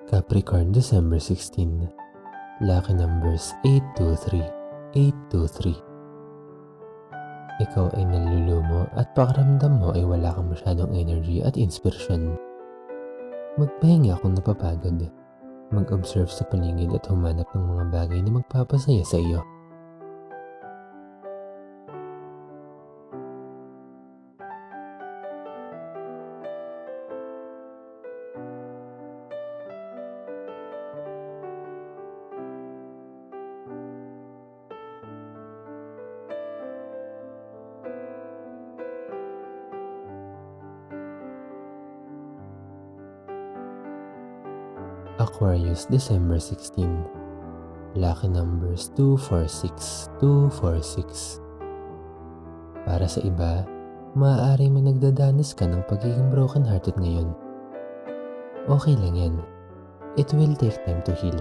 Capricorn, December 16. Lucky numbers 823, 823. Ikaw ay nalulumo at pakiramdam mo ay wala kang masyadong energy at inspirasyon. Magpahinga kung napapagod. Mag-observe sa paligid at humanap ng mga bagay na magpapasaya sa iyo. Aquarius, December 16. Lucky numbers 246, 246. Para sa iba, maaari may nagdadanas ka ng pagiging broken-hearted ngayon. Okay lang yan. It will take time to heal.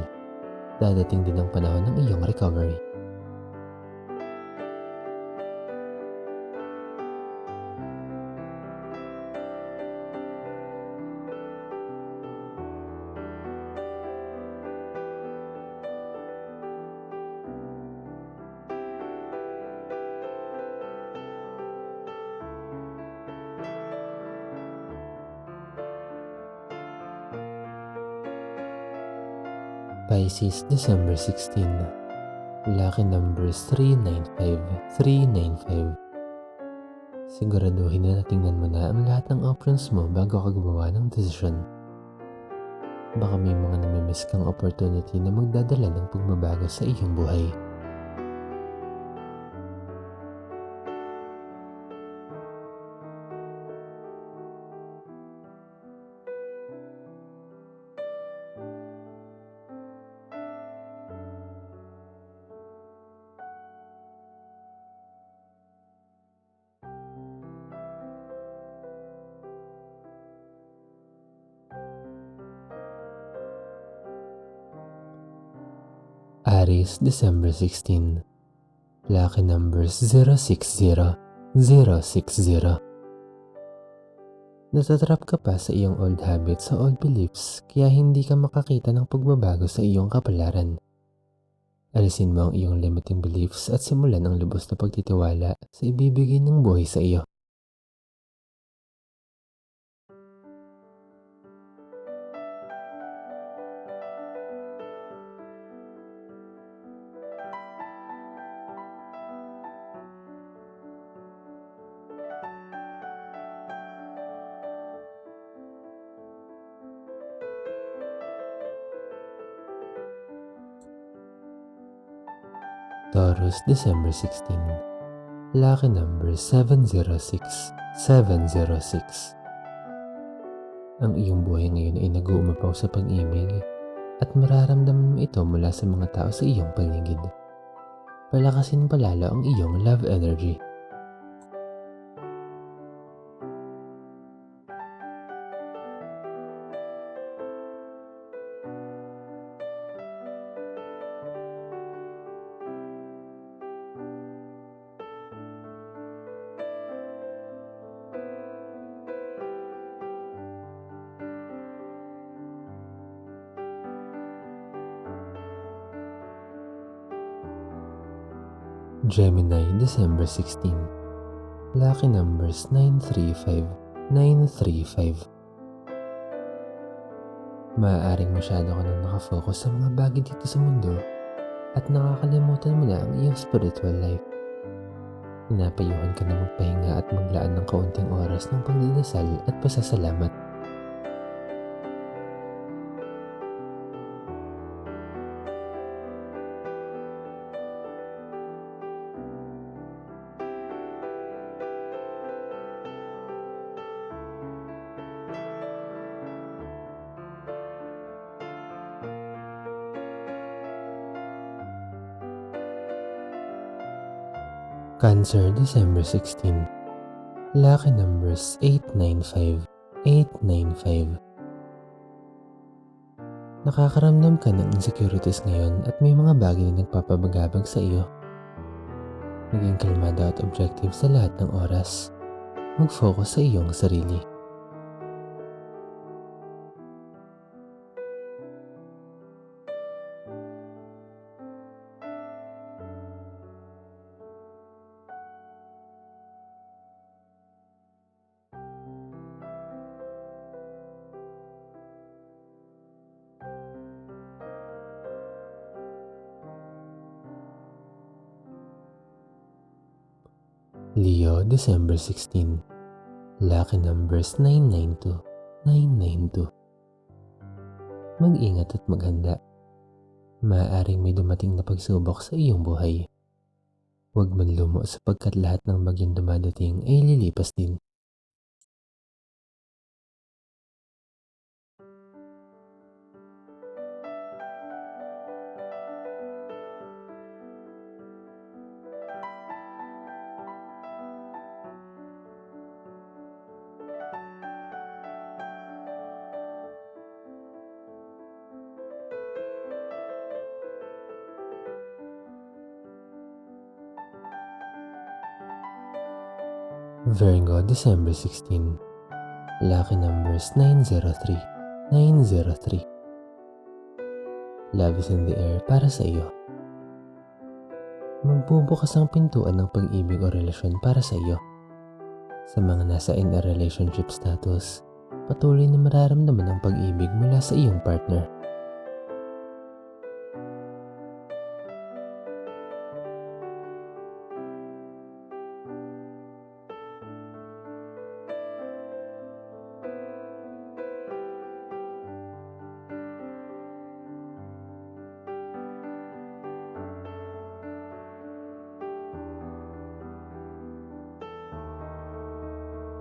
Dadating din ang panahon ng iyong recovery. Pisces, December 16. Lucky numbers 395, 395. Siguraduhin na tingnan mo na ang lahat ng options mo bago ka gumawa ng desisyon. Baka may mga namimiss kang opportunity na magdadala ng pagbabago sa iyong buhay. Aries, December 16. Lucky numbers 060, 060. Natatrap ka pa sa iyong old habits sa old beliefs kaya hindi ka makakita ng pagbabago sa iyong kapalaran. Alisin mo ang iyong limiting beliefs at simulan ang lubos na pagtitiwala sa ibibigay ng buhay sa iyo. Taurus, December 16. Lucky number 706, 706. Ang iyong buhay ngayon ay nag-uumapaw sa pag-ibig at mararamdaman mo ito mula sa mga tao sa iyong paligid. Palakasin palalo ang iyong love energy. Gemini, December 16. Lucky numbers 935, 935. Maaaring masyado ka nang nakafocus sa mga bagay dito sa mundo at nakakalimutan mo na ang iyong spiritual life. Pinapayuhan ka na magpahinga at maglaan ng kaunting oras ng pagdadasal at pasasalamat. Cancer, December 16. Lucky numbers 895, 895. Nakakaramdam ka ng insecurities ngayon at may mga bagay na nagpapabagabag sa iyo. Maging kalmado at objective sa lahat ng oras. Mag-focus sa iyong sarili. Leo, December 16. Lucky numbers 992, 992. Mag-ingat at maghanda. Maaaring may dumating na pagsubok sa iyong buhay. Huwag manlumo sapagkat lahat ng bagyong dumadating ay lilipas din. Virgo, December 16. Lucky numbers 903, 903. Love is in the air para sa iyo. Magbubukas ang pintuan ng pag-ibig o relasyon para sa iyo. Sa mga nasa in a relationship status, patuloy na mararamdaman ang pag-ibig mula sa iyong partner.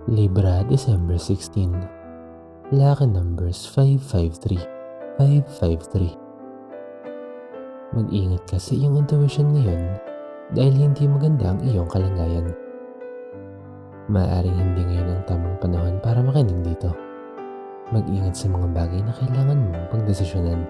Libra, December 16. Lucky numbers 553, 553. Mag-ingat ka sa iyong intuition ngayon dahil hindi maganda ang iyong kalagayan. Maaaring hindi ngayon ang tamang panahon para makinig dito. Mag-ingat sa mga bagay na kailangan mong pagdesisyonan.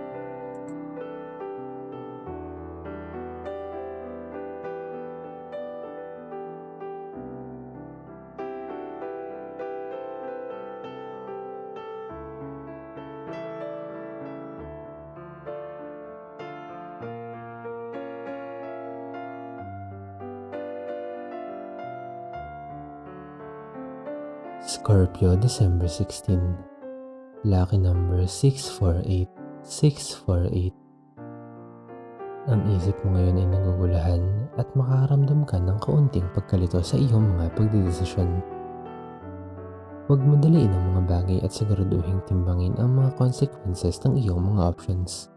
Scorpio, December 16. Lucky number 648, 648. Ang isip mo ngayon ay nagugulahan at makakaramdam ka ng kaunting pagkalito sa iyong mga pagdedesisyon. Huwag madaliin ang mga bagay at siguraduhing timbangin ang mga consequences ng iyong mga options.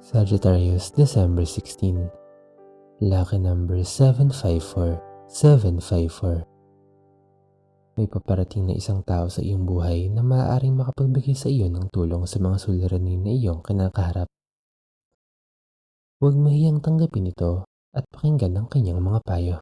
Sagittarius, December 16. Lucky number 754, 754. May paparating na isang tao sa iyong buhay na maaaring makapagbigay sa iyo ng tulong sa mga suliranin na iyong kinakaharap. Huwag mahiyang tanggapin ito at pakinggan ang kanyang mga payo.